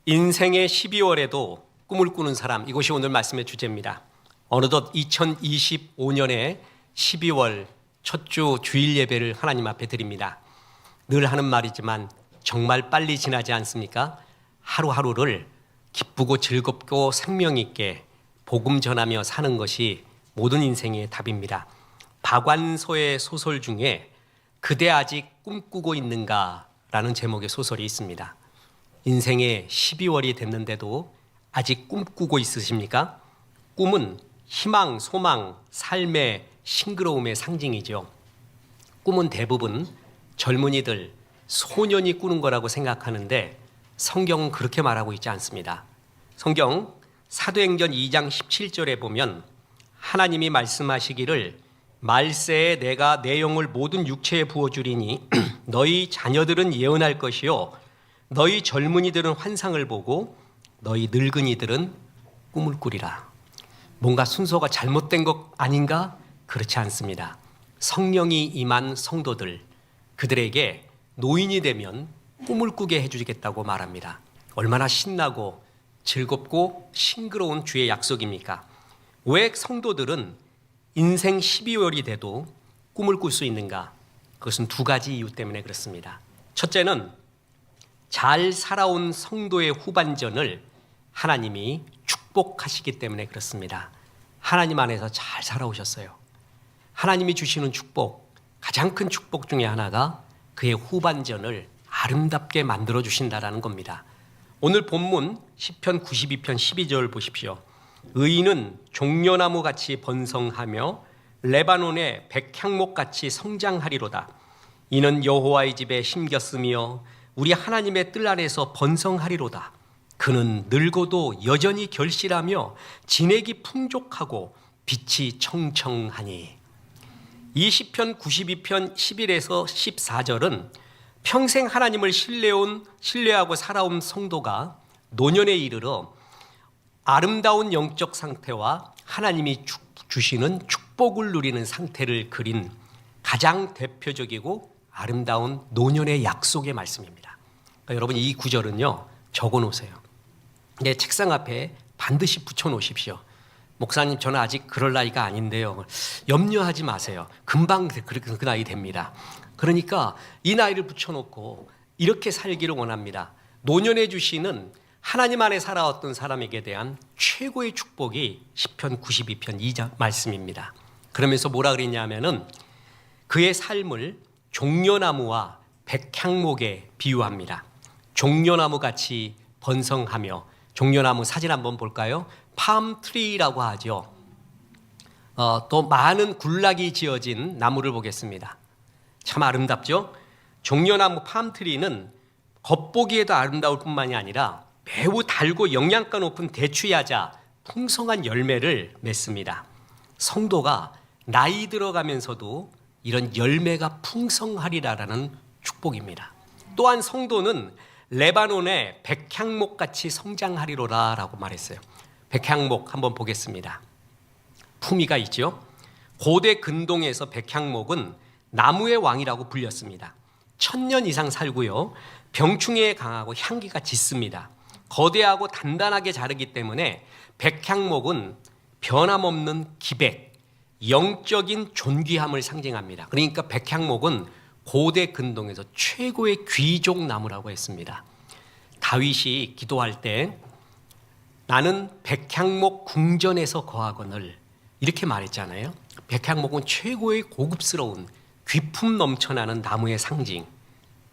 인생의 12월에도 꿈을 꾸는 사람, 이것이 오늘 말씀의 주제입니다. 어느덧 2025년의 12월 첫 주 주일 예배를 하나님 앞에 드립니다. 늘 하는 말이지만 정말 빨리 지나지 않습니까? 하루하루를 기쁘고 즐겁고 생명 있게 복음 전하며 사는 것이 모든 인생의 답입니다. 박완서의 소설 중에 그대 아직 꿈꾸고 있는가? 라는 제목의 소설이 있습니다. 인생의 12월이 됐는데도 아직 꿈꾸고 있으십니까? 꿈은 희망, 소망, 삶의 싱그러움의 상징이죠. 꿈은 대부분 젊은이들, 소년이 꾸는 거라고 생각하는데 성경은 그렇게 말하고 있지 않습니다. 성경 사도행전 2장 17절에 보면 하나님이 말씀하시기를 말세에 내가 내 영을 모든 육체에 부어주리니 너희 자녀들은 예언할 것이요 너희 젊은이들은 환상을 보고 너희 늙은이들은 꿈을 꾸리라. 뭔가 순서가 잘못된 것 아닌가? 그렇지 않습니다. 성령이 임한 성도들, 그들에게 노인이 되면 꿈을 꾸게 해주겠다고 말합니다. 얼마나 신나고 즐겁고 싱그러운 주의 약속입니까? 왜 성도들은 인생 12월이 돼도 꿈을 꿀 수 있는가? 그것은 두 가지 이유 때문에 그렇습니다. 첫째는 잘 살아온 성도의 후반전을 하나님이 축복하시기 때문에 그렇습니다. 하나님 안에서 잘 살아오셨어요. 하나님이 주시는 축복, 가장 큰 축복 중에 하나가 그의 후반전을 아름답게 만들어 주신다라는 겁니다. 오늘 본문 시편 92편 12절 보십시오. 의인은 종려나무 같이 번성하며 레바논의 백향목 같이 성장하리로다. 이는 여호와의 집에 심겼으며 우리 하나님의 뜰 안에서 번성하리로다. 그는 늙어도 여전히 결실하며 진액이 풍족하고 빛이 청청하니. 이 시편 92편 11에서 14절은 평생 하나님을 신뢰하고 살아온 성도가 노년에 이르러 아름다운 영적 상태와 하나님이 주시는 축복을 누리는 상태를 그린 가장 대표적이고 아름다운 노년의 약속의 말씀입니다. 그러니까 여러분 이 구절은요 적어 놓으세요. 내 책상 앞에 반드시 붙여 놓으십시오. 목사님 저는 아직 그럴 나이가 아닌데요. 염려하지 마세요. 금방 그 나이 됩니다. 그러니까 이 나이를 붙여놓고 이렇게 살기를 원합니다. 노년에 주시는 하나님 안에 살아왔던 사람에게 대한 최고의 축복이 시편 92편 2장 말씀입니다. 그러면서 뭐라 그랬냐면은 그의 삶을 종려나무와 백향목에 비유합니다. 종려나무 같이 번성하며, 종려나무 사진 한번 볼까요? 팜트리라고 하죠. 또 많은 군락이 지어진 나무를 보겠습니다. 참 아름답죠? 종려나무 팜트리는 겉보기에도 아름다울 뿐만이 아니라 매우 달고 영양가 높은 대추야자 풍성한 열매를 맺습니다. 성도가 나이 들어가면서도 이런 열매가 풍성하리라라는 축복입니다. 또한 성도는 레바논의 백향목같이 성장하리로라라고 말했어요. 백향목 한번 보겠습니다. 품위가 있죠. 고대 근동에서 백향목은 나무의 왕이라고 불렸습니다. 1000년 이상 살고요. 병충해에 강하고 향기가 짙습니다. 거대하고 단단하게 자르기 때문에 백향목은 변함없는 기백, 영적인 존귀함을 상징합니다. 그러니까 백향목은 고대 근동에서 최고의 귀족 나무라고 했습니다. 다윗이 기도할 때 나는 백향목 궁전에서 거하거늘 이렇게 말했잖아요. 백향목은 최고의 고급스러운 귀품 넘쳐나는 나무의 상징.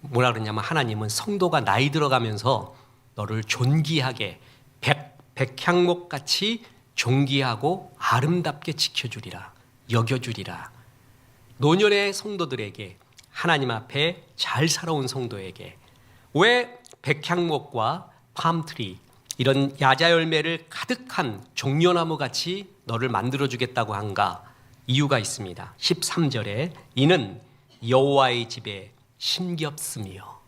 뭐라 그러냐면 하나님은 성도가 나이 들어가면서 너를 존귀하게 백향목같이 존귀하고 아름답게 지켜주리라, 여겨주리라. 노년의 성도들에게, 하나님 앞에 잘 살아온 성도에게 왜 백향목과 팜트리, 이런 야자 열매를 가득한 종려나무같이 너를 만들어주겠다고 한가? 이유가 있습니다. 13절에 이는 여호와의 집에 심겹으며,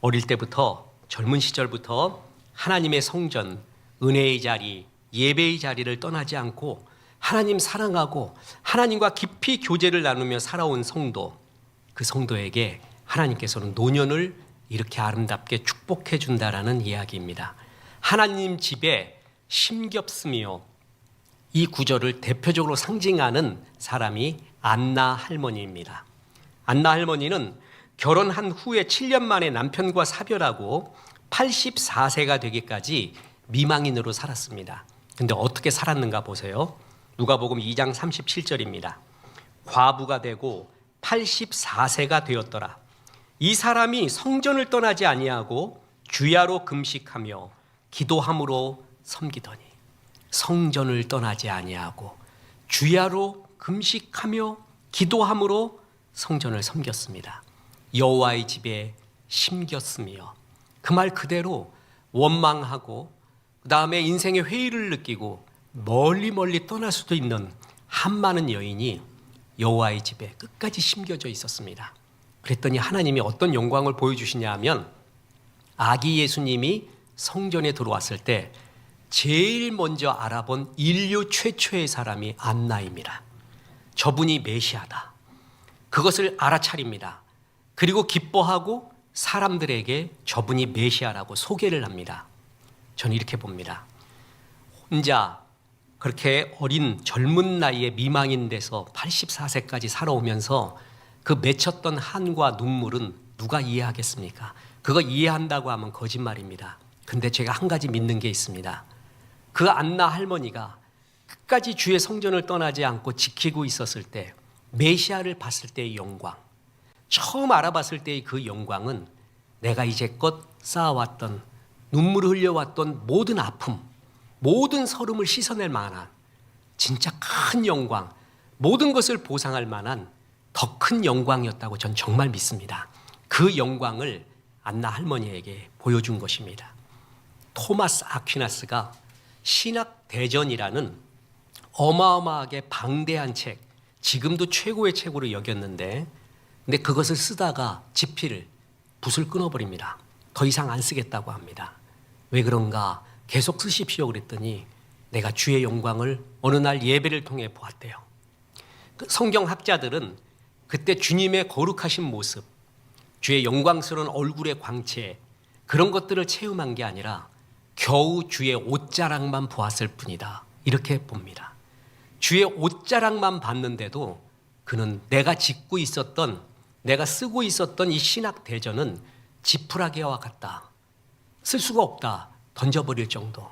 어릴 때부터 젊은 시절부터 하나님의 성전, 은혜의 자리, 예배의 자리를 떠나지 않고 하나님 사랑하고 하나님과 깊이 교제를 나누며 살아온 성도, 그 성도에게 하나님께서는 노년을 이렇게 아름답게 축복해 준다라는 이야기입니다. 하나님 집에 심겹으며, 이 구절을 대표적으로 상징하는 사람이 안나 할머니입니다. 안나 할머니는 결혼한 후에 7년 만에 남편과 사별하고 84세가 되기까지 미망인으로 살았습니다. 근데 어떻게 살았는가 보세요. 누가복음 2장 37절입니다. 과부가 되고 84세가 되었더라. 이 사람이 성전을 떠나지 아니하고 주야로 금식하며 기도함으로 섬기더니. 성전을 떠나지 아니하고 주야로 금식하며 기도함으로 성전을 섬겼습니다. 여호와의 집에 심겼으며, 그 말 그대로 원망하고 그 다음에 인생의 회의를 느끼고 멀리 떠날 수도 있는 한 많은 여인이 여호와의 집에 끝까지 심겨져 있었습니다. 그랬더니 하나님이 어떤 영광을 보여주시냐 하면, 아기 예수님이 성전에 들어왔을 때 제일 먼저 알아본 인류 최초의 사람이 안나입니다. 저분이 메시아다. 그것을 알아차립니다. 그리고 기뻐하고 사람들에게 저분이 메시아라고 소개를 합니다. 저는 이렇게 봅니다. 혼자 그렇게 어린 젊은 나이에 미망인 돼서 84세까지 살아오면서 그 맺혔던 한과 눈물은 누가 이해하겠습니까? 그거 이해한다고 하면 거짓말입니다. 근데 제가 한 가지 믿는 게 있습니다. 그 안나 할머니가 끝까지 주의 성전을 떠나지 않고 지키고 있었을 때, 메시아를 봤을 때의 영광, 처음 알아봤을 때의 그 영광은 내가 이제껏 쌓아왔던, 눈물을 흘려왔던 모든 아픔, 모든 서름을 씻어낼 만한 진짜 큰 영광, 모든 것을 보상할 만한 더 큰 영광이었다고 전 정말 믿습니다. 그 영광을 안나 할머니에게 보여준 것입니다. 토마스 아퀴나스가 신학 대전이라는 어마어마하게 방대한 책, 지금도 최고의 책으로 여겼는데, 근데 그것을 쓰다가 지필을, 붓을 끊어버립니다. 더 이상 안 쓰겠다고 합니다. 왜 그런가? 계속 쓰십시오 그랬더니 내가 주의 영광을 어느 날 예배를 통해 보았대요. 성경학자들은 그때 주님의 거룩하신 모습, 주의 영광스러운 얼굴의 광채, 그런 것들을 체험한 게 아니라 겨우 주의 옷자락만 보았을 뿐이다, 이렇게 봅니다. 주의 옷자락만 봤는데도 그는 내가 짓고 있었던, 내가 쓰고 있었던 이 신학 대전은 지푸라기와 같다, 쓸 수가 없다, 던져버릴 정도,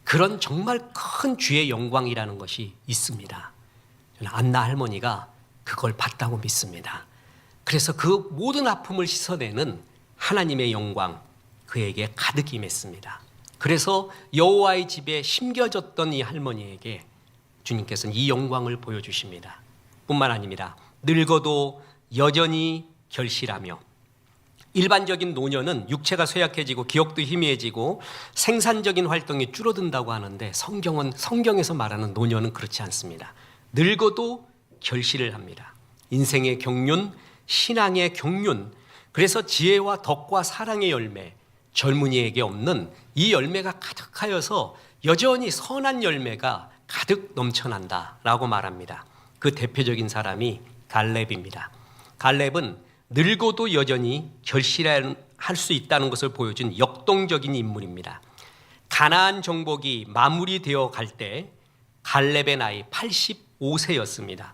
그런 정말 큰 주의 영광이라는 것이 있습니다. 저는 안나 할머니가 그걸 봤다고 믿습니다. 그래서 그 모든 아픔을 씻어내는 하나님의 영광, 그에게 가득 임했습니다. 그래서 여호와의 집에 심겨졌던 이 할머니에게 주님께서는 이 영광을 보여주십니다. 뿐만 아닙니다. 늙어도 여전히 결실하며, 일반적인 노년은 육체가 쇠약해지고 기억도 희미해지고 생산적인 활동이 줄어든다고 하는데, 성경에서 말하는 노년은 그렇지 않습니다. 늙어도 결실을 합니다. 인생의 경륜, 신앙의 경륜, 그래서 지혜와 덕과 사랑의 열매, 젊은이에게 없는 이 열매가 가득하여서 여전히 선한 열매가 가득 넘쳐난다라고 말합니다. 그 대표적인 사람이 갈렙입니다. 갈렙은 늙어도 여전히 결실할 수 있다는 것을 보여준 역동적인 인물입니다. 가나안 정복이 마무리되어 갈 때 갈렙의 나이 85세였습니다.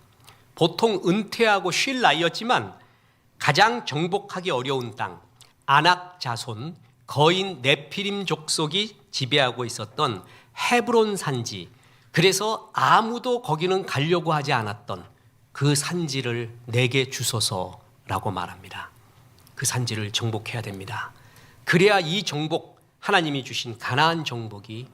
보통 은퇴하고 쉴 나이였지만 가장 정복하기 어려운 땅, 아낙 자손, 거인 네피림 족속이 지배하고 있었던 헤브론 산지, 그래서 아무도 거기는 가려고 하지 않았던 그 산지를 내게 주소서라고 말합니다. 그 산지를 정복해야 됩니다. 그래야 이 정복, 하나님이 주신 가나안 정복이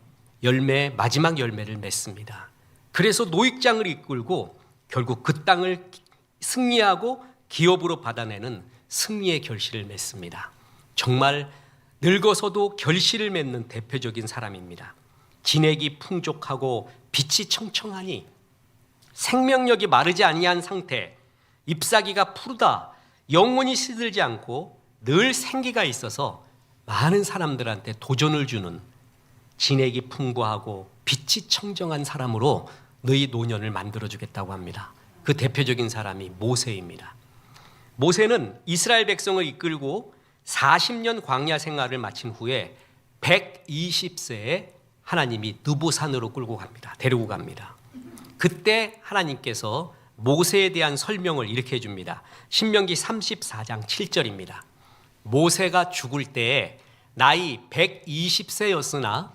마지막 열매를 맺습니다. 그래서 노익장을 이끌고 결국 그 땅을 승리하고 기업으로 받아내는 승리의 결실을 맺습니다. 정말 늙어서도 결실을 맺는 대표적인 사람입니다. 진액이 풍족하고 빛이 청청하니 생명력이 마르지 아니한 상태, 잎사귀가 푸르다, 영원히 시들지 않고 늘 생기가 있어서 많은 사람들한테 도전을 주는, 진액이 풍부하고 빛이 청정한 사람으로 너희 노년을 만들어주겠다고 합니다. 그 대표적인 사람이 모세입니다. 모세는 이스라엘 백성을 이끌고 40년 광야 생활을 마친 후에 120세에 하나님이 느보산으로 끌고 갑니다. 데리고 갑니다. 그때 하나님께서 모세에 대한 설명을 이렇게 해줍니다. 신명기 34장 7절입니다. 모세가 죽을 때에 나이 120세였으나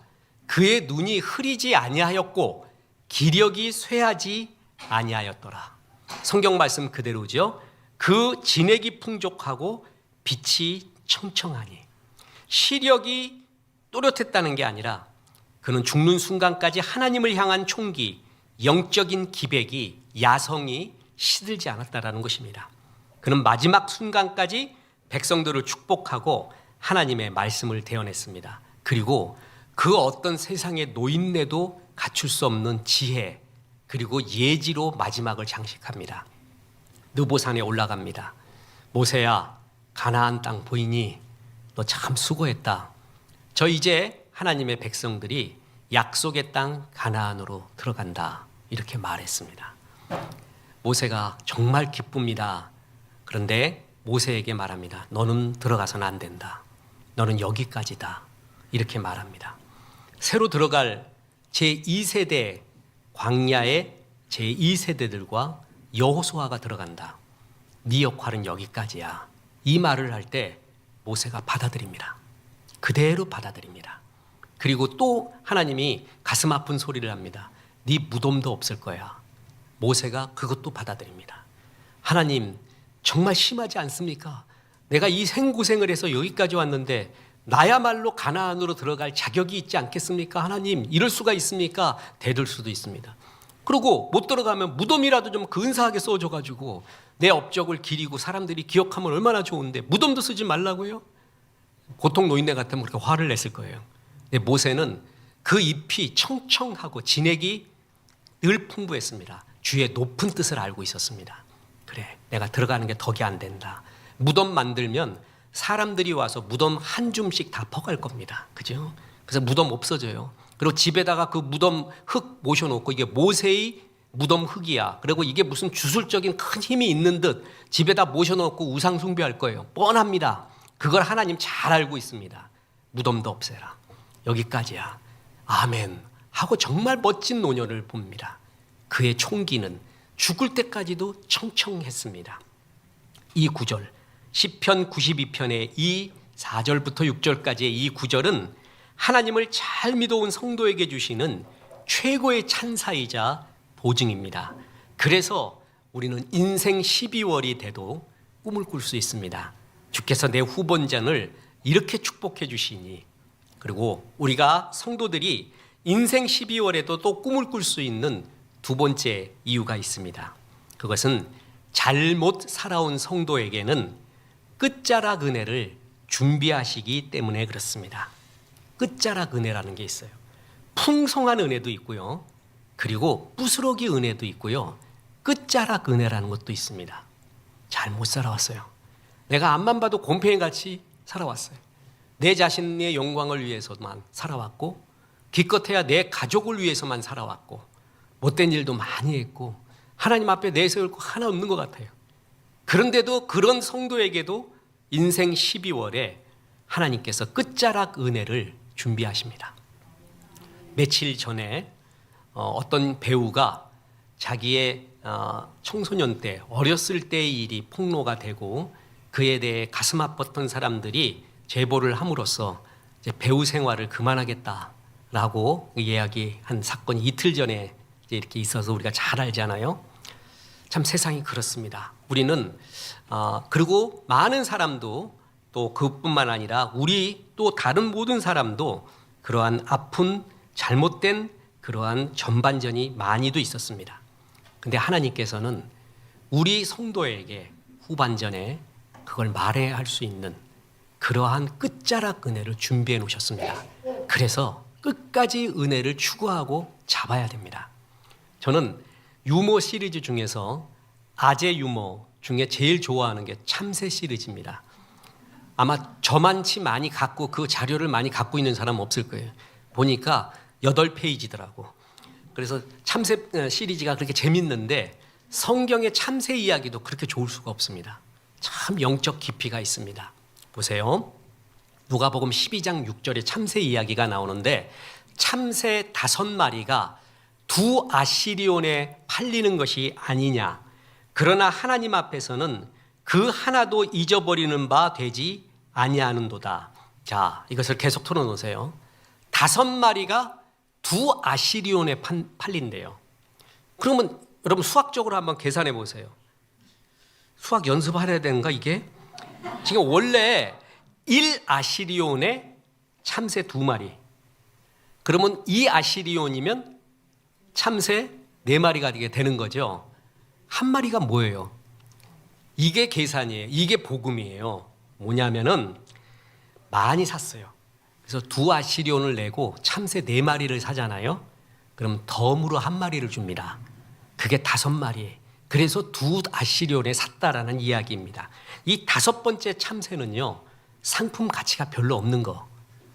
그의 눈이 흐리지 아니하였고 기력이 쇠하지 아니하였더라. 성경 말씀 그대로죠. 그 진액이 풍족하고 빛이 청청하니. 시력이 또렷했다는 게 아니라 그는 죽는 순간까지 하나님을 향한 총기, 영적인 기백이, 야성이 시들지 않았다라는 것입니다. 그는 마지막 순간까지 백성들을 축복하고 하나님의 말씀을 대언했습니다. 그리고 그 어떤 세상의 노인네도 갖출 수 없는 지혜, 그리고 예지로 마지막을 장식합니다. 느보산에 올라갑니다. 모세야, 가나안 땅 보이니? 너 참 수고했다. 저 이제 하나님의 백성들이 약속의 땅 가나안으로 들어간다. 이렇게 말했습니다. 모세가 정말 기쁩니다. 그런데 모세에게 말합니다. 너는 들어가서는 안 된다. 너는 여기까지다. 이렇게 말합니다. 새로 들어갈 제2세대 광야의 제2세대들과 여호수아가 들어간다. 네 역할은 여기까지야. 이 말을 할 때 모세가 받아들입니다. 그대로 받아들입니다. 그리고 또 하나님이 가슴 아픈 소리를 합니다. 네 무덤도 없을 거야. 모세가 그것도 받아들입니다. 하나님 정말 심하지 않습니까? 내가 이 생고생을 해서 여기까지 왔는데 나야말로 가나안으로 들어갈 자격이 있지 않겠습니까? 하나님 이럴 수가 있습니까? 대들 수도 있습니다. 그리고 못 들어가면 무덤이라도 좀 근사하게 써줘가지고 내 업적을 기리고 사람들이 기억하면 얼마나 좋은데 무덤도 쓰지 말라고요? 보통 노인네 같으면 그렇게 화를 냈을 거예요. 근데 모세는 그 잎이 청청하고 진액이 늘 풍부했습니다. 주의 높은 뜻을 알고 있었습니다. 그래, 내가 들어가는 게 덕이 안 된다. 무덤 만들면 사람들이 와서 무덤 한 줌씩 다 퍼갈 겁니다. 그죠? 그래서 무덤 없어져요. 그리고 집에다가 그 무덤 흙 모셔놓고 이게 모세의 무덤 흙이야. 그리고 이게 무슨 주술적인 큰 힘이 있는 듯 집에다 모셔놓고 우상 숭배할 거예요. 뻔합니다. 그걸 하나님 잘 알고 있습니다. 무덤도 없애라. 여기까지야. 아멘. 하고 정말 멋진 노년을 봅니다. 그의 총기는 죽을 때까지도 청청했습니다. 이 구절, 시편 92편의 이 4절부터 6절까지의 이 구절은 하나님을 잘 믿어온 성도에게 주시는 최고의 찬사이자 보증입니다. 그래서 우리는 인생 12월이 돼도 꿈을 꿀 수 있습니다. 주께서 내 후본전을 이렇게 축복해 주시니, 그리고 우리가 성도들이 인생 12월에도 또 꿈을 꿀 수 있는 두 번째 이유가 있습니다. 그것은 잘못 살아온 성도에게는 끝자락 은혜를 준비하시기 때문에 그렇습니다. 끝자락 은혜라는 게 있어요. 풍성한 은혜도 있고요. 그리고 부스러기 은혜도 있고요. 끝자락 은혜라는 것도 있습니다. 잘못 살아왔어요. 내가 앞만 봐도 곰팡이같이 살아왔어요. 내 자신의 영광을 위해서만 살아왔고, 기껏해야 내 가족을 위해서만 살아왔고, 못된 일도 많이 했고, 하나님 앞에 내세울 거 하나 없는 것 같아요. 그런데도 그런 성도에게도 인생 12월에 하나님께서 끝자락 은혜를 준비하십니다. 며칠 전에 어떤 배우가 자기의 청소년 때, 어렸을 때의 일이 폭로가 되고 그에 대해 가슴 아팠던 사람들이 제보를 함으로써 이제 배우 생활을 그만하겠다라고 이야기한 사건이 이틀 전에 이렇게 있어서 우리가 잘 알잖아요. 참 세상이 그렇습니다. 우리는 그리고 많은 사람도 또 그뿐만 아니라 우리 또 다른 모든 사람도 그러한 아픈 잘못된 그러한 전반전이 많이도 있었습니다. 근데 하나님께서는 우리 성도에게 후반전에 그걸 말해야 할 수 있는 그러한 끝자락 은혜를 준비해 놓으셨습니다. 그래서 끝까지 은혜를 추구하고 잡아야 됩니다. 저는 유머 시리즈 중에서 아재 유머 중에 제일 좋아하는 게 참새 시리즈입니다. 아마 저만치 많이 갖고 그 자료를 많이 갖고 있는 사람은 없을 거예요. 보니까 8페이지더라고. 그래서 참새 시리즈가 그렇게 재밌는데 성경의 참새 이야기도 그렇게 좋을 수가 없습니다. 참 영적 깊이가 있습니다. 보세요. 누가복음 12장 6절에 참새 이야기가 나오는데 참새 5마리가 두 아시리온에 팔리는 것이 아니냐. 그러나 하나님 앞에서는 그 하나도 잊어버리는 바 되지 아니하는도다. 자, 이것을 계속 틀어놓으세요. 5마리가 두 아시리온에 팔린대요. 그러면 여러분 수학적으로 한번 계산해 보세요. 수학 연습하려야 되는가 이게? 지금 원래 1아시리온에 참새 2마리. 그러면 2아시리온이면 참새 4마리가 되는 거죠. 한 마리가 뭐예요? 이게 계산이에요. 이게 복음이에요. 뭐냐면은 많이 샀어요. 그래서 2아시리온을 내고 참새 4마리를 사잖아요. 그럼 덤으로 1마리를 줍니다. 그게 5마리. 그래서 2아시리온에 샀다라는 이야기입니다. 이 5번째 참새는요, 상품 가치가 별로 없는 거,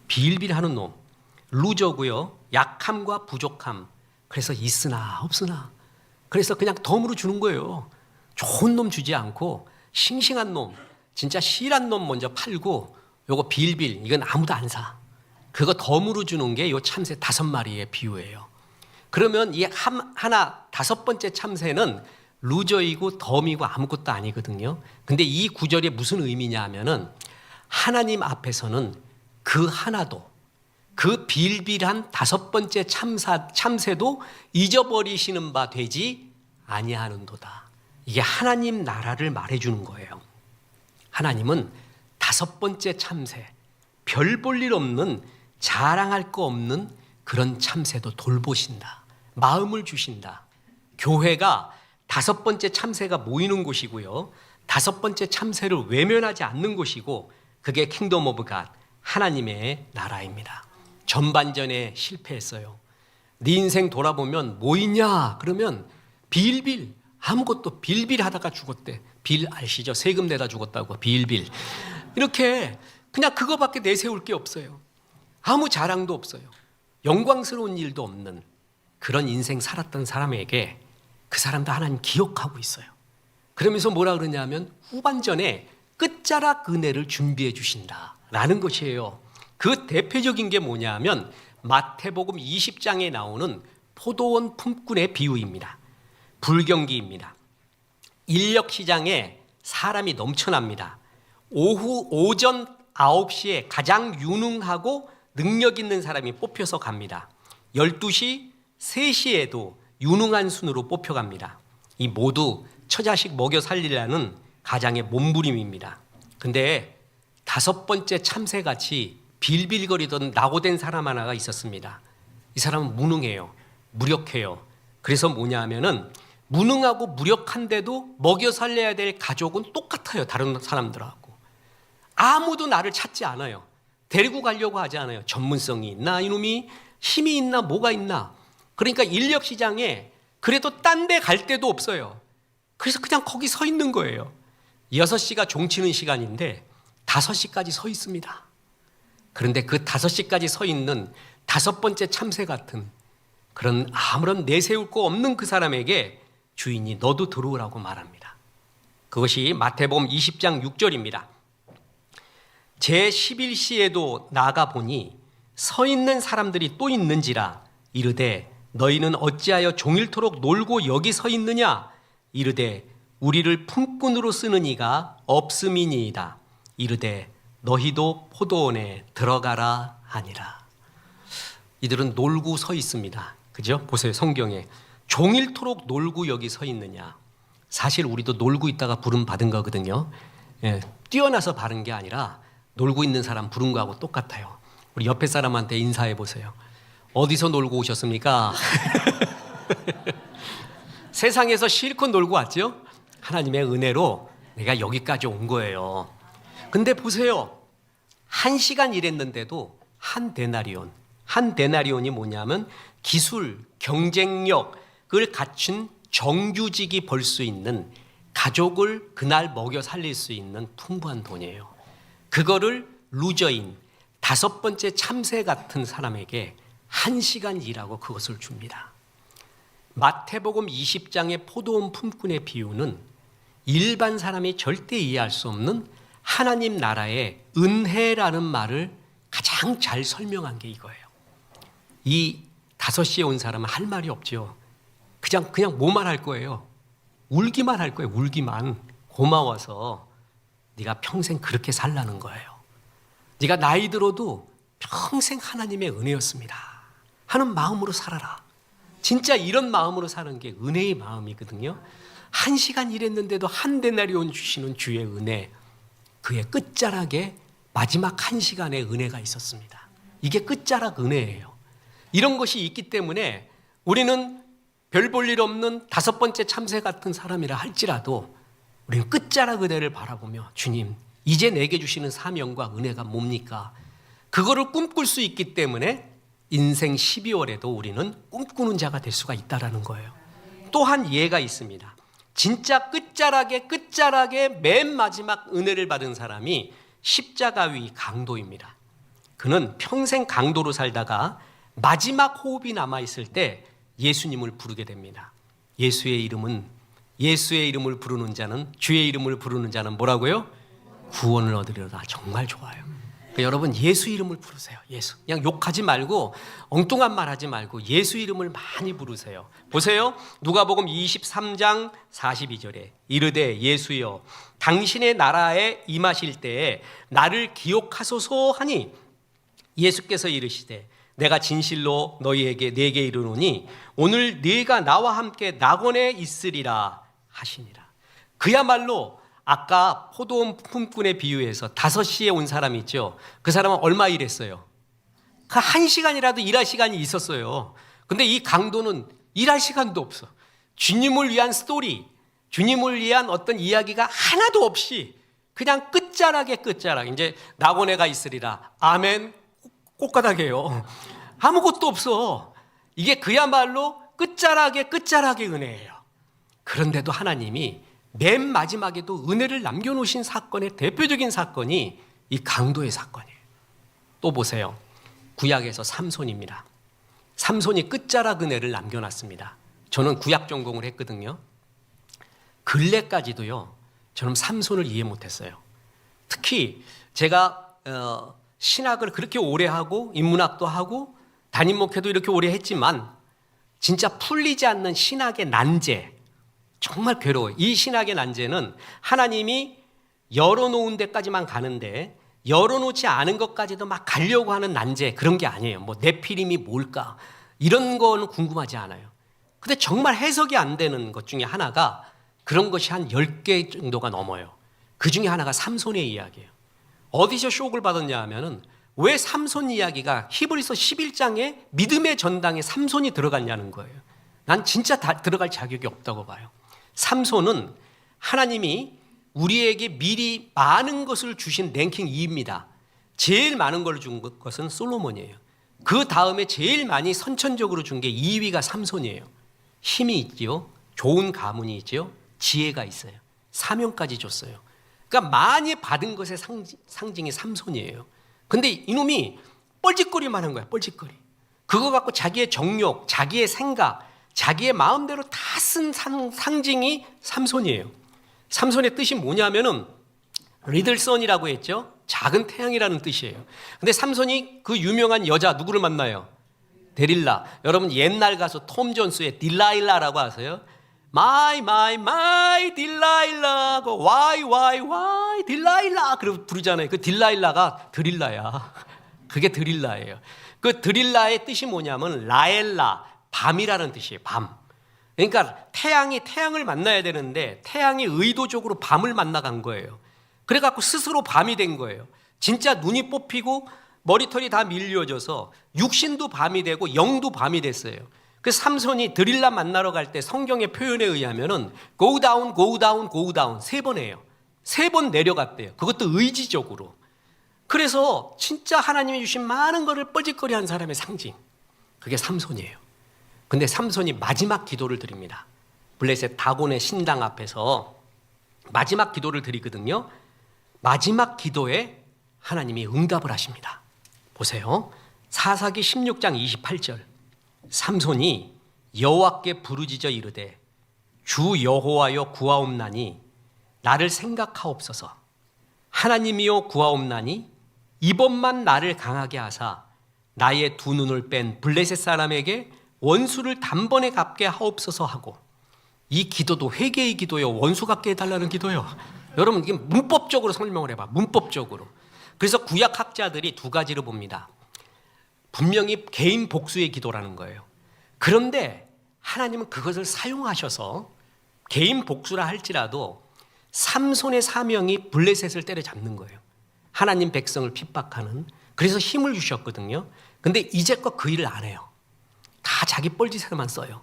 빌빌하는 놈, 루저고요, 약함과 부족함. 그래서 있으나 없으나. 그래서 그냥 덤으로 주는 거예요. 좋은 놈 주지 않고 싱싱한 놈, 진짜 실한 놈 먼저 팔고 요거 빌빌, 이건 아무도 안 사. 그거 덤으로 주는 게 요 참새 5마리의 비유예요. 그러면 이 하나 5번째 참새는 루저이고 덤이고 아무것도 아니거든요. 근데 이 구절이 무슨 의미냐 하면은 하나님 앞에서는 그 하나도, 그 빌빌한 5번째 참새도 잊어버리시는 바 되지 아니하는도다. 이게 하나님 나라를 말해주는 거예요. 하나님은 5번째 참새, 별 볼 일 없는, 자랑할 거 없는 그런 참새도 돌보신다. 마음을 주신다. 교회가 5번째 참새가 모이는 곳이고요, 5번째 참새를 외면하지 않는 곳이고, 그게 킹덤 오브 갓, 하나님의 나라입니다. 전반전에 실패했어요. 네 인생 돌아보면 뭐 있냐? 그러면 빌빌, 아무것도 빌빌하다가 죽었대. 빌 아시죠? 세금 내다 죽었다고. 빌빌. 이렇게 그냥 그거밖에 내세울 게 없어요. 아무 자랑도 없어요. 영광스러운 일도 없는 그런 인생 살았던 사람에게 그 사람도 하나님 기억하고 있어요. 그러면서 뭐라 그러냐면 후반전에 끝자락 은혜를 준비해 주신다라는 것이에요. 그 대표적인 게 뭐냐면 마태복음 20장에 나오는 포도원 품꾼의 비유입니다. 불경기입니다. 인력시장에 사람이 넘쳐납니다. 오전 9시에 가장 유능하고 능력 있는 사람이 뽑혀서 갑니다. 12시, 3시에도 유능한 순으로 뽑혀갑니다. 이 모두 처자식 먹여 살리려는 가장의 몸부림입니다. 근데 5번째 참새같이 빌빌거리던 낙오된 사람 하나가 있었습니다. 이 사람은 무능해요. 무력해요. 그래서 뭐냐 하면은 무능하고 무력한데도 먹여 살려야 될 가족은 똑같아요. 다른 사람들하고. 아무도 나를 찾지 않아요. 데리고 가려고 하지 않아요. 전문성이 있나 이놈이, 힘이 있나 뭐가 있나. 그러니까 인력시장에 그래도 딴 데 갈 데도 없어요. 그래서 그냥 거기 서 있는 거예요. 6시가 종치는 시간인데 5시까지 서 있습니다. 그런데 그 5시까지 서 있는 5번째 참새 같은 그런 아무런 내세울 거 없는 그 사람에게 주인이 너도 들어오라고 말합니다. 그것이 마태복음 20장 6절입니다. 제11시에도 나가 보니 서 있는 사람들이 또 있는지라 이르되 너희는 어찌하여 종일토록 놀고 여기 서 있느냐 이르되 우리를 품꾼으로 쓰는 이가 없음이니이다. 이르되 너희도 포도원에 들어가라 하니라. 이들은 놀고 서 있습니다. 그죠? 보세요. 성경에 종일토록 놀고 여기 서 있느냐. 사실 우리도 놀고 있다가 부름 받은 거거든요. 예, 뛰어나서 바른 게 아니라 놀고 있는 사람 부른 거하고 똑같아요. 우리 옆에 사람한테 인사해 보세요. 어디서 놀고 오셨습니까? 세상에서 실컷 놀고 왔죠? 하나님의 은혜로 내가 여기까지 온 거예요. 근데 보세요. 1시간 일했는데도 한 데나리온이 뭐냐면 기술, 경쟁력을 갖춘 정규직이 벌 수 있는, 가족을 그날 먹여 살릴 수 있는 풍부한 돈이에요. 그거를 루저인 5번째 참새 같은 사람에게 1시간 일하고 그것을 줍니다. 마태복음 20장의 포도원 품꾼의 비유는 일반 사람이 절대 이해할 수 없는 하나님 나라의 은혜라는 말을 가장 잘 설명한 게 이거예요. 이 5시에 온 사람은 할 말이 없죠. 그냥 뭐만 할 거예요. 울기만 할 거예요. 울기만. 고마워서 네가 평생 그렇게 살라는 거예요. 네가 나이 들어도 평생 하나님의 은혜였습니다 하는 마음으로 살아라. 진짜 이런 마음으로 사는 게 은혜의 마음이거든요. 1시간 일했는데도 한 데나리온 주시는 주의 은혜, 그의 끝자락에 마지막 1시간의 은혜가 있었습니다. 이게 끝자락 은혜예요. 이런 것이 있기 때문에 우리는 별 볼 일 없는 5번째 참새 같은 사람이라 할지라도 우리는 끝자락 은혜를 바라보며 주님, 이제 내게 주시는 사명과 은혜가 뭡니까? 그거를 꿈꿀 수 있기 때문에 인생 12월에도 우리는 꿈꾸는 자가 될 수가 있다는 거예요. 또한 예가 있습니다. 진짜 끝자락에 맨 마지막 은혜를 받은 사람이 십자가 위 강도입니다. 그는 평생 강도로 살다가 마지막 호흡이 남아있을 때 예수님을 부르게 됩니다. 예수의 이름을 부르는 자는, 주의 이름을 부르는 자는 뭐라고요? 구원을 얻으리로다. 정말 좋아요. 그러니까 여러분 예수 이름을 부르세요. 예수. 그냥 욕하지 말고 엉뚱한 말 하지 말고 예수 이름을 많이 부르세요. 보세요. 누가복음 23장 42절에 이르되 예수여 당신의 나라에 임하실 때에 나를 기억하소서 하니 예수께서 이르시되 내가 진실로 너희에게 내게 이르노니 오늘 네가 나와 함께 낙원에 있으리라 하시니라. 그야말로 아까 포도원 품꾼에 비유해서 5시에 온 사람이 있죠. 그 사람은 얼마 일했어요? 그 1시간이라도 일할 시간이 있었어요. 근데 이 강도는 일할 시간도 없어. 주님을 위한 스토리, 주님을 위한 어떤 이야기가 하나도 없이 그냥 끝자락에 끝자락. 이제 낙원에가 있으리라. 아멘. 꽃가닥이에요. 아무것도 없어. 이게 그야말로 끝자락의 은혜예요. 그런데도 하나님이 맨 마지막에도 은혜를 남겨놓으신 사건의 대표적인 사건이 이 강도의 사건이에요. 또 보세요. 구약에서 삼손입니다. 삼손이 끝자락 은혜를 남겨놨습니다. 저는 구약 전공을 했거든요. 근래까지도요, 저는 삼손을 이해 못했어요. 특히 제가 신학을 그렇게 오래 하고 인문학도 하고 담임 목회도 이렇게 오래 했지만 진짜 풀리지 않는 신학의 난제, 정말 괴로워요. 이 신학의 난제는 하나님이 열어놓은 데까지만 가는데 열어놓지 않은 것까지도 막 가려고 하는 난제, 그런 게 아니에요. 뭐 네피림이 뭘까 이런 거는 궁금하지 않아요. 근데 정말 해석이 안 되는 것 중에 하나가, 그런 것이 한 10개 정도가 넘어요. 그 중에 하나가 삼손의 이야기예요. 어디서 쇼크를 받았냐 하면은 왜 삼손 이야기가 히브리서 11장에 믿음의 전당에 삼손이 들어갔냐는 거예요. 난 진짜 다 들어갈 자격이 없다고 봐요. 삼손은 하나님이 우리에게 미리 많은 것을 주신 랭킹 2입니다. 제일 많은 걸 준 것은 솔로몬이에요. 그 다음에 제일 많이 선천적으로 준 게 2위가 삼손이에요. 힘이 있지요, 좋은 가문이 있지요, 지혜가 있어요, 사명까지 줬어요. 그러니까 많이 받은 것의 상징이 삼손이에요. 근데 이놈이 뻘짓거리만 한 거야, 뻘짓거리. 그거 갖고 자기의 정욕, 자기의 생각, 자기의 마음대로 다 쓴 상징이 삼손이에요. 삼손의 뜻이 뭐냐면은 리들선이라고 했죠. 작은 태양이라는 뜻이에요. 근데 삼손이 그 유명한 여자 누구를 만나요? 데릴라. 여러분 옛날 가수 톰 존스의 딜라일라라고 아세요? My 딜라일라, why 딜라일라 그러고 부르잖아요. 그 딜라일라가 드릴라야. 그게 드릴라예요. 그 드릴라의 뜻이 뭐냐면 라엘라, 밤이라는 뜻이에요. 밤. 그러니까 태양을 만나야 되는데 태양이 의도적으로 밤을 만나간 거예요. 그래갖고 스스로 밤이 된 거예요. 진짜 눈이 뽑히고 머리털이 다 밀려져서 육신도 밤이 되고 영도 밤이 됐어요. 그래서 삼손이 드릴라 만나러 갈 때 성경의 표현에 의하면은 go down 3번 해요. 3번 내려갔대요. 그것도 의지적으로. 그래서 진짜 하나님이 주신 많은 것을 뻘짓거리한 사람의 상징, 그게 삼손이에요. 근데 삼손이 마지막 기도를 드립니다. 블레셋 다곤의 신당 앞에서 마지막 기도를 드리거든요. 마지막 기도에 하나님이 응답을 하십니다. 보세요. 사사기 16장 28절. 삼손이 여호와께 부르짖어 이르되 주 여호와여 구하옵나니 나를 생각하옵소서. 하나님이여 구하옵나니 이번만 나를 강하게 하사 나의 두 눈을 뺀 블레셋 사람에게 원수를 단번에 갚게 하옵소서 하고, 이 기도도 회개의 기도요, 원수 갚게 해달라는 기도요. 여러분 이게 문법적으로 설명을 해봐. 문법적으로. 그래서 구약학자들이 두 가지로 봅니다. 분명히 개인 복수의 기도라는 거예요. 그런데 하나님은 그것을 사용하셔서 개인 복수라 할지라도 삼손의 사명이 블레셋을 때려잡는 거예요. 하나님 백성을 핍박하는. 그래서 힘을 주셨거든요. 근데 이제껏 그 일을 안 해요. 다 자기 뻘짓에만 써요.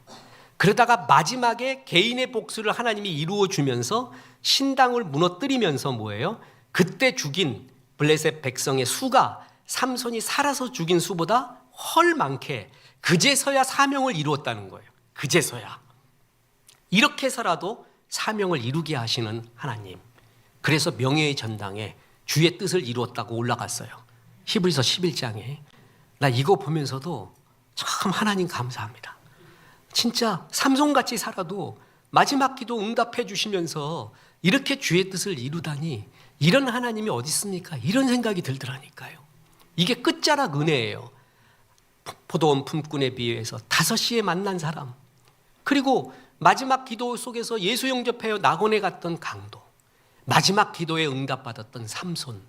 그러다가 마지막에 개인의 복수를 하나님이 이루어 주면서 신당을 무너뜨리면서 뭐예요? 그때 죽인 블레셋 백성의 수가 삼손이 살아서 죽인 수보다 헐 많게 그제서야 사명을 이루었다는 거예요. 그제서야. 이렇게 해서라도 사명을 이루게 하시는 하나님. 그래서 명예의 전당에 주의 뜻을 이루었다고 올라갔어요. 히브리서 11장에. 나 이거 보면서도 참 하나님 감사합니다. 진짜 삼손같이 살아도 마지막 기도 응답해 주시면서 이렇게 주의 뜻을 이루다니, 이런 하나님이 어디 있습니까? 이런 생각이 들더라니까요. 이게 끝자락 은혜예요. 포도원 품꾼에 비해서 5시에 만난 사람, 그리고 마지막 기도 속에서 예수 영접하여 낙원에 갔던 강도, 마지막 기도에 응답받았던 삼손,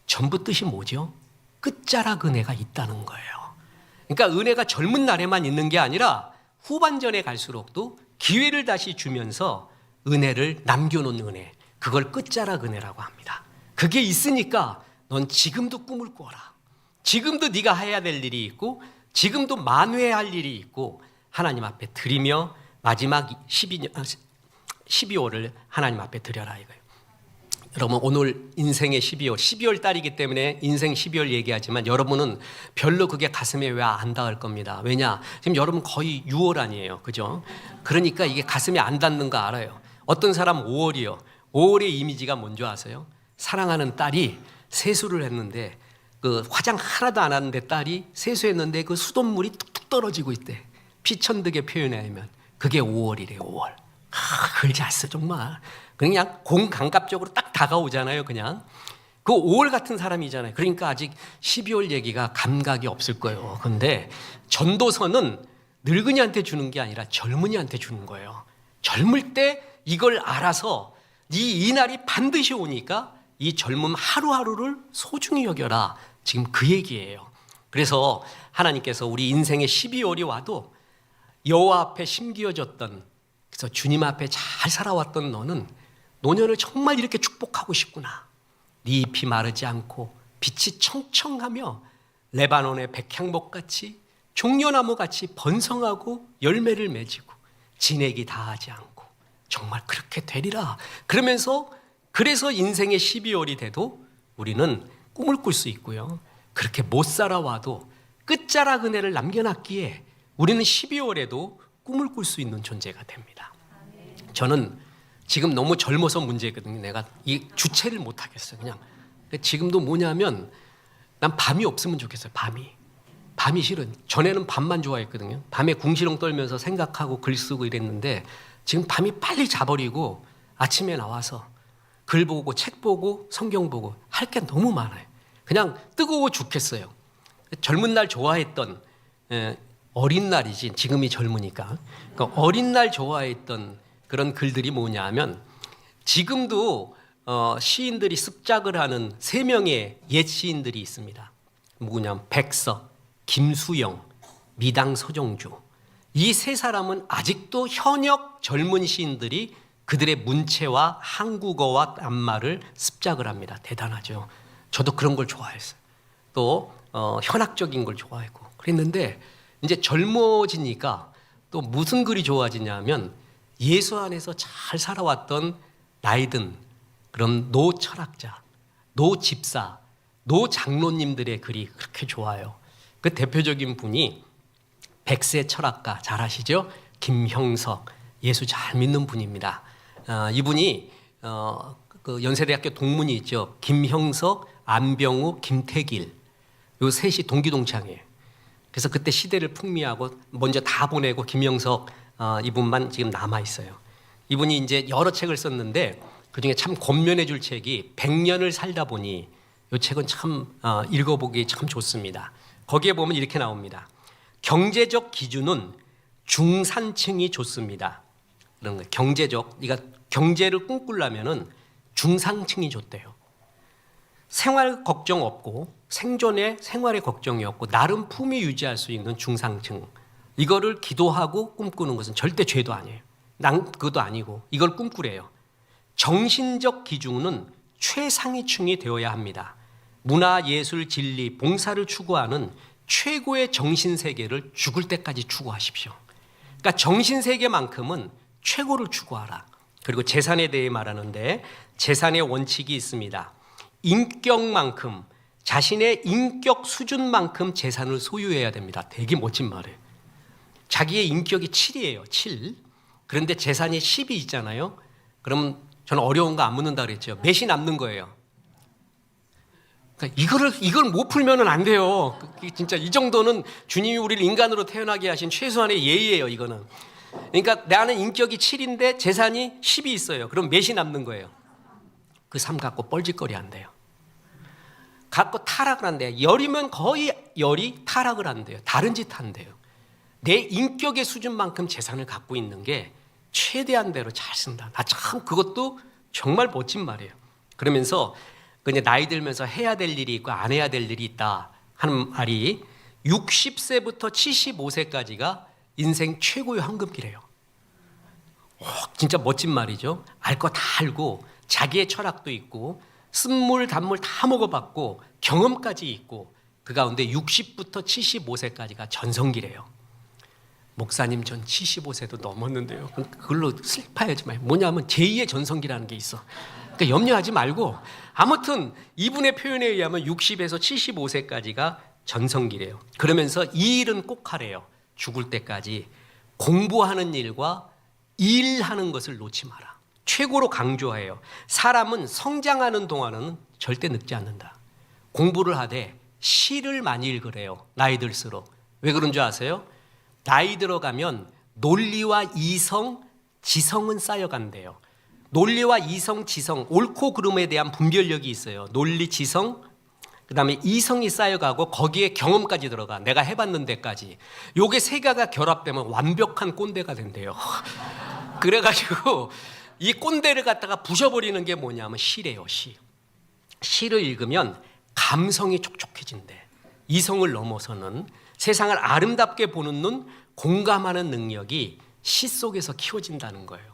전부 뜻이 뭐죠? 끝자락 은혜가 있다는 거예요. 그러니까 은혜가 젊은 날에만 있는 게 아니라 후반전에 갈수록도 기회를 다시 주면서 은혜를 남겨놓은 은혜, 그걸 끝자락 은혜라고 합니다. 그게 있으니까 넌 지금도 꿈을 꿔라. 지금도 네가 해야 될 일이 있고, 지금도 만회할 일이 있고, 하나님 앞에 드리며 마지막 12월을 하나님 앞에 드려라 이거예요. 여러분 오늘 인생의 12월 달이기 때문에 인생 12월 얘기하지만 여러분은 별로 그게 가슴에 왜 안 닿을 겁니다. 왜냐? 지금 여러분 거의 6월 아니에요. 그죠? 그러니까 이게 가슴에 안 닿는 거 알아요. 어떤 사람 5월이요. 5월의 이미지가 뭔지 아세요? 사랑하는 딸이 세수를 했는데 그 화장 하나도 안 하는데 딸이 세수했는데 그 수돗물이 뚝뚝 떨어지고 있대. 피천득에 표현하면 그게 5월이래요. 5월. 그걸 잘 써 정말. 그냥 공감각적으로 딱 다가오잖아요. 그냥 그 5월 같은 사람이잖아요. 그러니까 아직 12월 얘기가 감각이 없을 거예요. 근데 전도서는 늙은이한테 주는 게 아니라 젊은이한테 주는 거예요. 젊을 때 이걸 알아서 이 날이 반드시 오니까 이 젊음 하루하루를 소중히 여겨라. 지금 그 얘기예요. 그래서 하나님께서 우리 인생의 12월이 와도 여호와 앞에 심기어졌던, 그래서 주님 앞에 잘 살아왔던 너는 노년을 정말 이렇게 축복하고 싶구나. 네 잎이 마르지 않고 빛이 청청하며 레바논의 백향목같이 종려나무같이 번성하고 열매를 맺고 진액이 다하지 않고 정말 그렇게 되리라. 그러면서 그래서 인생의 12월이 돼도 우리는 꿈을 꿀 수 있고요. 그렇게 못 살아와도 끝자락 은혜를 남겨놨기에 우리는 12월에도 꿈을 꿀 수 있는 존재가 됩니다. 저는 지금 너무 젊어서 문제거든요. 내가 이 주체를 못 하겠어요. 그냥 지금도 뭐냐면 난 밤이 없으면 좋겠어요. 밤이 싫은. 전에는 밤만 좋아했거든요. 밤에 궁시렁 떨면서 생각하고 글 쓰고 이랬는데 지금 밤이 빨리 자버리고 아침에 나와서 글 보고 책 보고 성경 보고 할 게 너무 많아요. 그냥 뜨거워 죽겠어요. 젊은 날 좋아했던, 어린 날이지 지금이 젊으니까, 그러니까 어린 날 좋아했던 그런 글들이 뭐냐면 지금도 시인들이 습작을 하는 3명의 옛 시인들이 있습니다. 누구냐면 백석, 김수영, 미당 서정주. 이 3사람은 아직도 현역 젊은 시인들이 그들의 문체와 한국어와 낱말을 습작을 합니다. 대단하죠. 저도 그런 걸 좋아했어요. 또 현학적인 걸 좋아했고 그랬는데 이제 젊어지니까 또 무슨 글이 좋아지냐면 예수 안에서 잘 살아왔던 나이든 그런 노 철학자, 노 집사, 노 장로님들의 글이 그렇게 좋아요. 그 대표적인 분이 백세 철학가 잘 아시죠? 김형석, 예수 잘 믿는 분입니다. 이분이 그 연세대학교 동문이 있죠. 김형석, 안병우, 김태길, 요 셋이 동기동창이에요. 그래서 그때 시대를 풍미하고 먼저 다 보내고 김형석 이분만 지금 남아 있어요. 이분이 이제 여러 책을 썼는데 그중에 참 권면해 줄 책이 100년을 살다 보니, 이 책은 참 읽어보기 참 좋습니다. 거기에 보면 이렇게 나옵니다. 경제적 기준은 중산층이 좋습니다. 그런 거예요. 경제적, 그러니까 경제를 꿈꾸려면은 중산층이 좋대요. 생활 걱정 없고 생존에 생활의 걱정이 없고 나름 품위 유지할 수 있는 중산층, 이거를 기도하고 꿈꾸는 것은 절대 죄도 아니에요. 그것도 아니고 이걸 꿈꾸래요. 정신적 기준은 최상위층이 되어야 합니다. 문화, 예술, 진리, 봉사를 추구하는 최고의 정신세계를 죽을 때까지 추구하십시오. 그러니까 정신세계만큼은 최고를 추구하라. 그리고 재산에 대해 말하는데 재산의 원칙이 있습니다. 인격만큼, 자신의 인격 수준만큼 재산을 소유해야 됩니다. 되게 멋진 말이에요. 자기의 인격이 7이에요. 7. 그런데 재산이 10이 있잖아요. 그럼 저는 어려운 거 안 묻는다 그랬죠. 몇이 남는 거예요. 그러니까 이걸 못 풀면은 안 돼요. 진짜 이 정도는 주님이 우리를 인간으로 태어나게 하신 최소한의 예의예요, 이거는. 그러니까 나는 인격이 7인데 재산이 10이 있어요. 그럼 몇이 남는 거예요? 그 3 갖고 뻘짓거리 안 돼요. 갖고 타락을 한대요. 열이면 거의 열이 타락을 한대요. 다른 짓 한대요. 내 인격의 수준만큼 재산을 갖고 있는 게 최대한 대로 잘 쓴다. 나 참 그것도 정말 멋진 말이에요. 그러면서 그냥 나이 들면서 해야 될 일이 있고 안 해야 될 일이 있다 하는 말이 60세부터 75세까지가 인생 최고의 황금기래요. 진짜 멋진 말이죠. 알 거 다 알고 자기의 철학도 있고 쓴물 단물 다 먹어봤고 경험까지 있고 그 가운데 60부터 75세까지가 전성기래요. 목사님 전 75세도 넘었는데요. 그걸로 슬퍼하지 마요. 뭐냐면 제2의 전성기라는 게 있어. 그러니까 염려하지 말고 아무튼 이분의 표현에 의하면 60에서 75세까지가 전성기래요. 그러면서 이 일은 꼭 하래요. 죽을 때까지 공부하는 일과 일하는 것을 놓지 마라. 최고로 강조해요. 사람은 성장하는 동안은 절대 늙지 않는다. 공부를 하되 시를 많이 읽으래요. 나이 들수록. 왜 그런 줄 아세요? 나이 들어가면 논리와 이성, 지성은 쌓여간대요. 논리와 이성, 지성, 옳고 그름에 대한 분별력이 있어요. 논리, 지성, 그 다음에 이성이 쌓여가고 거기에 경험까지 들어가. 내가 해봤는 데까지. 요게 세 개가 결합되면 완벽한 꼰대가 된대요. 그래가지고 이 꼰대를 갖다가 부셔버리는 게 뭐냐면 시래요. 시. 시를 읽으면 감성이 촉촉해진대. 이성을 넘어서는 세상을 아름답게 보는 눈, 공감하는 능력이 시 속에서 키워진다는 거예요.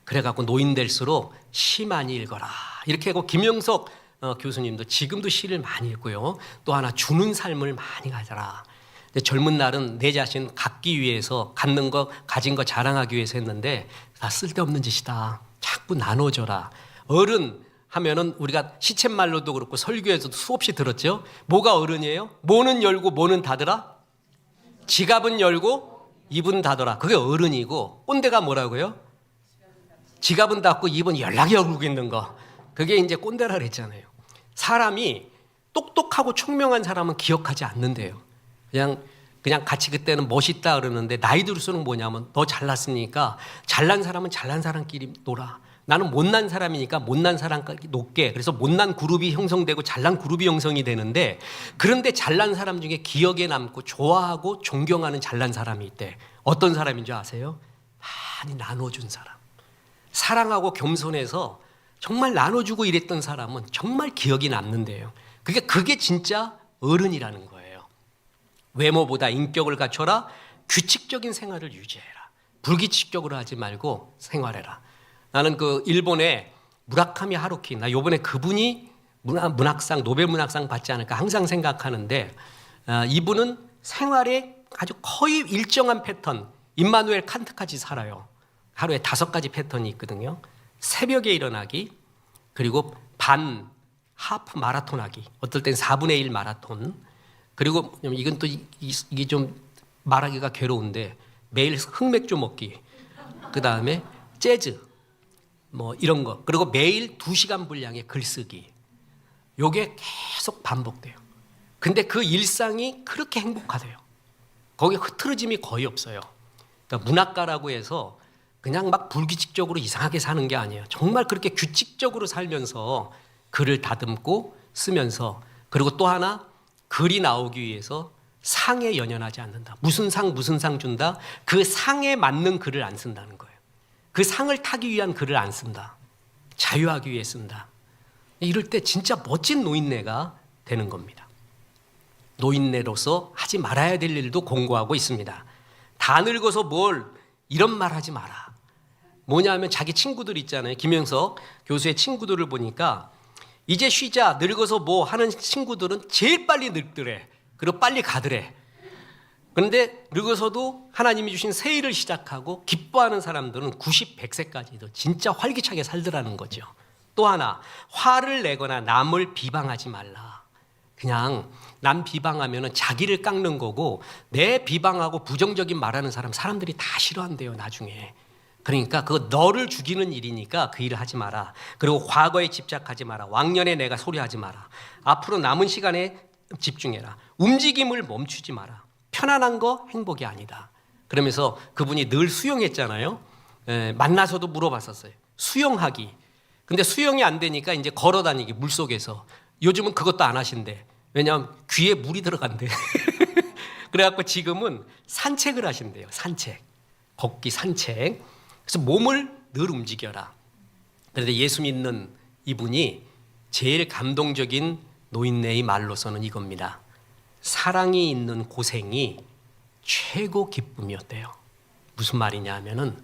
그래갖고 노인 될수록 시 많이 읽어라. 이렇게 하고 김영석 교수님도 지금도 시를 많이 읽고요. 또 하나 주는 삶을 많이 가져라. 젊은 날은 내 자신 갖기 위해서 갖는 거 가진 거 자랑하기 위해서 했는데 다 쓸데없는 짓이다. 자꾸 나눠줘라. 어른 하면은 우리가 시쳇말로도 그렇고 설교에서도 수없이 들었죠. 뭐가 어른이에요? 뭐는 열고 뭐는 닫으라? 지갑은 열고 입은 닫으라. 그게 어른이고 꼰대가 뭐라고요? 지갑은 닫고 입은 연락이 열고 있는 거. 그게 이제 꼰대라 그랬잖아요. 사람이 똑똑하고 총명한 사람은 기억하지 않는데요. 그냥 같이 그때는 멋있다 그러는데 나이 들수록 뭐냐면 너 잘났으니까 잘난 사람은 잘난 사람끼리 놀아. 나는 못난 사람이니까 못난 사람까지 높게. 그래서 못난 그룹이 형성되고 잘난 그룹이 형성이 되는데 그런데 잘난 사람 중에 기억에 남고 좋아하고 존경하는 잘난 사람이 있대. 어떤 사람인 줄 아세요? 많이 나눠준 사람. 사랑하고 겸손해서 정말 나눠주고 이랬던 사람은 정말 기억이 남는데요. 그게 진짜 어른이라는 거예요. 외모보다 인격을 갖춰라. 규칙적인 생활을 유지해라. 불규칙적으로 하지 말고 생활해라. 나는 그 일본의 무라카미 하루키, 나 요번에 그분이 문학상, 노벨 문학상 받지 않을까 항상 생각하는데 이분은 생활에 아주 거의 일정한 패턴, 임마누엘 칸트까지 살아요. 하루에 5가지 패턴이 있거든요. 새벽에 일어나기, 그리고 반, 하프 마라톤 하기, 어떨 땐 4분의 1 마라톤, 그리고 이건 또 이게 좀 말하기가 괴로운데 매일 흑맥주 먹기, 그 다음에 재즈, 뭐 이런 거, 그리고 매일 2시간 분량의 글쓰기. 요게 계속 반복돼요. 근데 그 일상이 그렇게 행복하대요. 거기에 흐트러짐이 거의 없어요. 그러니까 문학가라고 해서 그냥 막 불규칙적으로 이상하게 사는 게 아니에요. 정말 그렇게 규칙적으로 살면서 글을 다듬고 쓰면서, 그리고 또 하나, 글이 나오기 위해서 상에 연연하지 않는다. 무슨 상 준다. 그 상에 맞는 글을 안 쓴다는 거예요. 그 상을 타기 위한 글을 안 쓴다. 자유하기 위해 쓴다. 이럴 때 진짜 멋진 노인네가 되는 겁니다. 노인네로서 하지 말아야 될 일도 공고하고 있습니다. 다 늙어서 뭘 이런 말 하지 마라. 뭐냐면 자기 친구들 있잖아요. 김영석 교수의 친구들을 보니까 이제 쉬자, 늙어서 뭐 하는 친구들은 제일 빨리 늙더래. 그리고 빨리 가더래. 그런데 늙어서도 하나님이 주신 새 일을 시작하고 기뻐하는 사람들은 90, 100세까지도 진짜 활기차게 살더라는 거죠. 또 하나, 화를 내거나 남을 비방하지 말라. 그냥 남 비방하면 자기를 깎는 거고, 내 비방하고 부정적인 말하는 사람들이 다 싫어한대요, 나중에. 그러니까 그거 너를 죽이는 일이니까 그 일을 하지 마라. 그리고 과거에 집착하지 마라. 왕년에 내가 소리하지 마라. 앞으로 남은 시간에 집중해라. 움직임을 멈추지 마라. 편안한 거 행복이 아니다. 그러면서 그분이 늘 수영했잖아요. 만나서도 물어봤었어요. 수영하기. 근데 수영이 안 되니까 이제 걸어 다니기, 물속에서. 요즘은 그것도 안 하신대. 왜냐하면 귀에 물이 들어간대. 그래갖고 지금은 산책을 하신대요. 산책. 걷기, 산책. 그래서 몸을 늘 움직여라. 그런데 예수 믿는 이분이 제일 감동적인 노인네의 말로서는 이겁니다. 사랑이 있는 고생이 최고 기쁨이었대요. 무슨 말이냐 하면은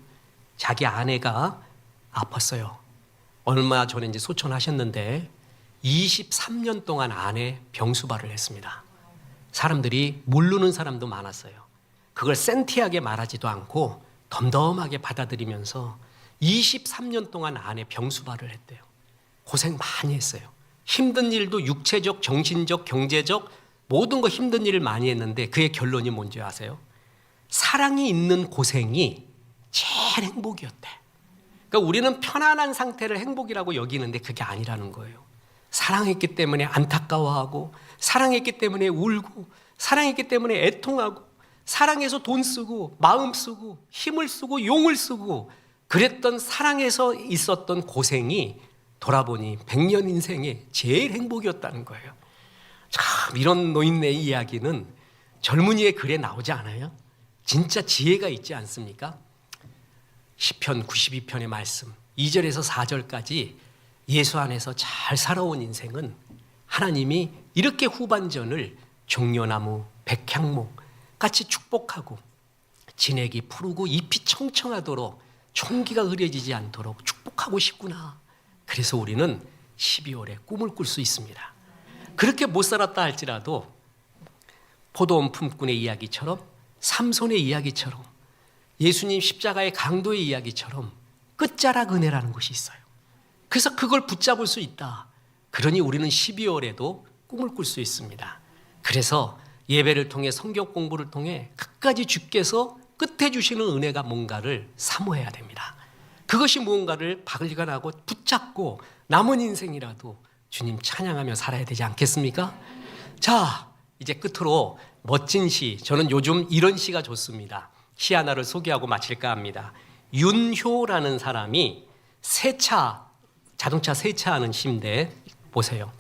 자기 아내가 아팠어요. 얼마 전에 이제 소천하셨는데 23년 동안 아내 병수발을 했습니다. 사람들이 모르는 사람도 많았어요. 그걸 센티하게 말하지도 않고 덤덤하게 받아들이면서 23년 동안 아내 병수발을 했대요. 고생 많이 했어요. 힘든 일도 육체적, 정신적, 경제적 모든 거 힘든 일을 많이 했는데 그의 결론이 뭔지 아세요? 사랑이 있는 고생이 제일 행복이었대. 그러니까 우리는 편안한 상태를 행복이라고 여기는데 그게 아니라는 거예요. 사랑했기 때문에 안타까워하고, 사랑했기 때문에 울고, 사랑했기 때문에 애통하고, 사랑해서 돈 쓰고, 마음 쓰고, 힘을 쓰고, 용을 쓰고, 그랬던 사랑에서 있었던 고생이 돌아보니 100년 인생에 제일 행복이었다는 거예요. 참, 이런 노인네의 이야기는 젊은이의 글에 나오지 않아요? 진짜 지혜가 있지 않습니까? 시편 92편의 말씀 2절에서 4절까지 예수 안에서 잘 살아온 인생은 하나님이 이렇게 후반전을 종려나무, 백향목 같이 축복하고, 진액이 푸르고 잎이 청청하도록 총기가 흐려지지 않도록 축복하고 싶구나. 그래서 우리는 12월에 꿈을 꿀 수 있습니다. 그렇게 못 살았다 할지라도 포도원 품꾼의 이야기처럼, 삼손의 이야기처럼, 예수님 십자가의 강도의 이야기처럼 끝자락 은혜라는 것이 있어요. 그래서 그걸 붙잡을 수 있다. 그러니 우리는 12월에도 꿈을 꿀 수 있습니다. 그래서 예배를 통해, 성경 공부를 통해 끝까지 주께서 끝에 주시는 은혜가 뭔가를 사모해야 됩니다. 그것이 무언가를 박을간하고 붙잡고 남은 인생이라도 주님 찬양하며 살아야 되지 않겠습니까? 자, 이제 끝으로 멋진 시, 저는 요즘 이런 시가 좋습니다. 시 하나를 소개하고 마칠까 합니다. 윤효라는 사람이 자동차 세차하는 시인데 보세요.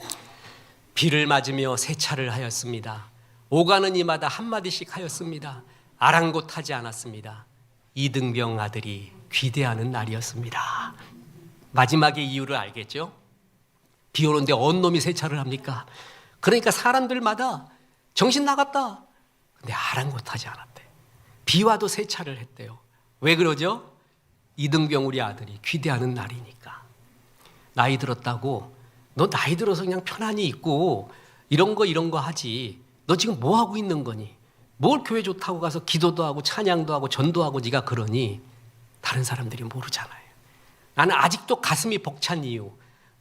비를 맞으며 세차를 하였습니다. 오가는 이마다 한마디씩 하였습니다. 아랑곳하지 않았습니다. 이등병 아들이 귀대하는 날이었습니다. 마지막의 이유를 알겠죠? 비 오는데 어느 놈이 세차를 합니까? 그러니까 사람들마다 정신 나갔다. 근데 아랑곳하지 않았대. 비 와도 세차를 했대요. 왜 그러죠? 이등병 우리 아들이 귀대하는 날이니까. 나이 들었다고 너 나이 들어서 그냥 편안히 있고 이런 거 하지. 너 지금 뭐 하고 있는 거니? 뭘 교회 좋다고 가서 기도도 하고 찬양도 하고 전도하고 네가 그러니? 다른 사람들이 모르잖아요. 나는 아직도 가슴이 벅찬 이유,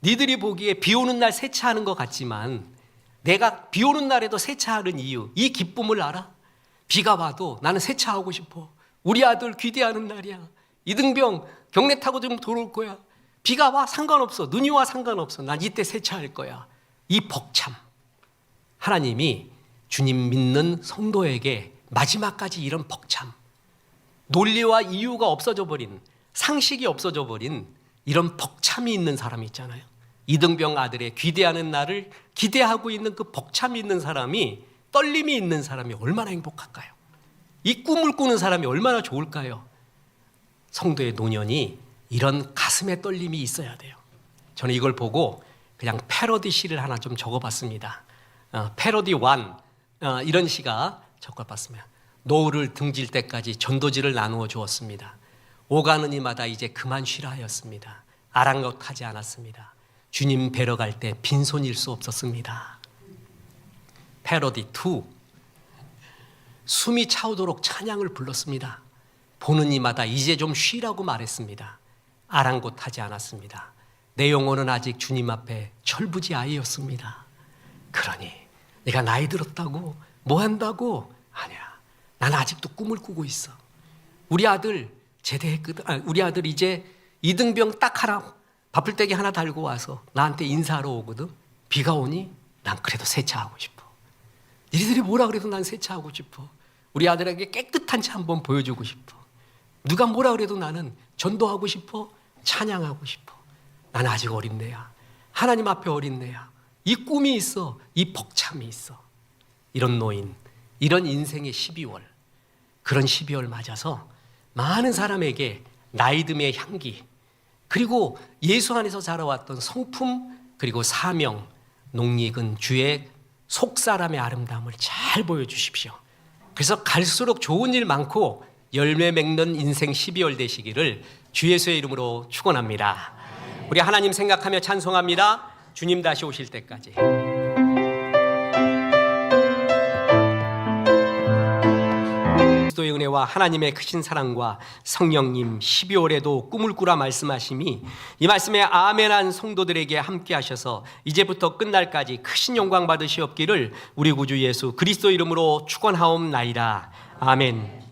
니들이 보기에 비 오는 날 세차하는 것 같지만 내가 비 오는 날에도 세차하는 이유, 이 기쁨을 알아? 비가 와도 나는 세차하고 싶어. 우리 아들 귀대하는 날이야. 이등병 경례 타고 좀 돌아올 거야. 비가 와 상관없어. 눈이 와 상관없어. 난 이때 세차할 거야. 이 벅참. 하나님이 주님 믿는 성도에게 마지막까지 이런 벅참, 논리와 이유가 없어져 버린 상식이 없어져 버린 이런 벅참이 있는 사람이 있잖아요. 이등병 아들의 귀대하는 날을 기대하고 있는 그 벅참이 있는 사람이, 떨림이 있는 사람이 얼마나 행복할까요? 이 꿈을 꾸는 사람이 얼마나 좋을까요? 성도의 노년이 이런 가슴에 떨림이 있어야 돼요. 저는 이걸 보고 그냥 패러디 시를 하나 좀 적어봤습니다. 패러디 1 이런 시가 적어봤습니다. 노을을 등질 때까지 전도지를 나누어 주었습니다. 오가는 이마다 이제 그만 쉬라 하였습니다. 아랑곳하지 않았습니다. 주님 뵈러 갈 때 빈손일 수 없었습니다. 패러디 2, 숨이 차오도록 찬양을 불렀습니다. 보는 이마다 이제 좀 쉬라고 말했습니다. 아랑곳하지 않았습니다. 내 영혼은 아직 주님 앞에 철부지아이였습니다. 그러니 네가 나이 들었다고 뭐 한다고? 아니야, 난 아직도 꿈을 꾸고 있어. 우리 아들 제대했거든. 우리 아들 이제 이등병 딱 하나, 바풀떼기 하나 달고 와서 나한테 인사하러 오거든. 비가 오니 난 그래도 세차하고 싶어. 니들이 뭐라 그래도 난 세차하고 싶어. 우리 아들에게 깨끗한 차 한번 보여주고 싶어. 누가 뭐라 그래도 나는 전도하고 싶어. 찬양하고 싶어. 난 아직 어린 내야. 하나님 앞에 어린 내야. 이 꿈이 있어. 이 벅참이 있어. 이런 노인, 이런 인생의 12월, 그런 12월 맞아서 많은 사람에게 나이듦의 향기, 그리고 예수 안에서 자라왔던 성품, 그리고 사명, 농익은 주의 속사람의 아름다움을 잘 보여주십시오. 그래서 갈수록 좋은 일 많고 열매 맺는 인생 12월 되시기를 주 예수의 이름으로 축원합니다. 우리 하나님 생각하며 찬송합니다. 주님 다시 오실 때까지. 그리스도의 은혜와 하나님의 크신 사랑과 성령님 12월에도 꿈을 꾸라 말씀하심이 이 말씀에 아멘한 성도들에게 함께 하셔서 이제부터 끝날까지 크신 영광 받으시옵기를 우리 구주 예수 그리스도 이름으로 축원하옵나이다. 아멘.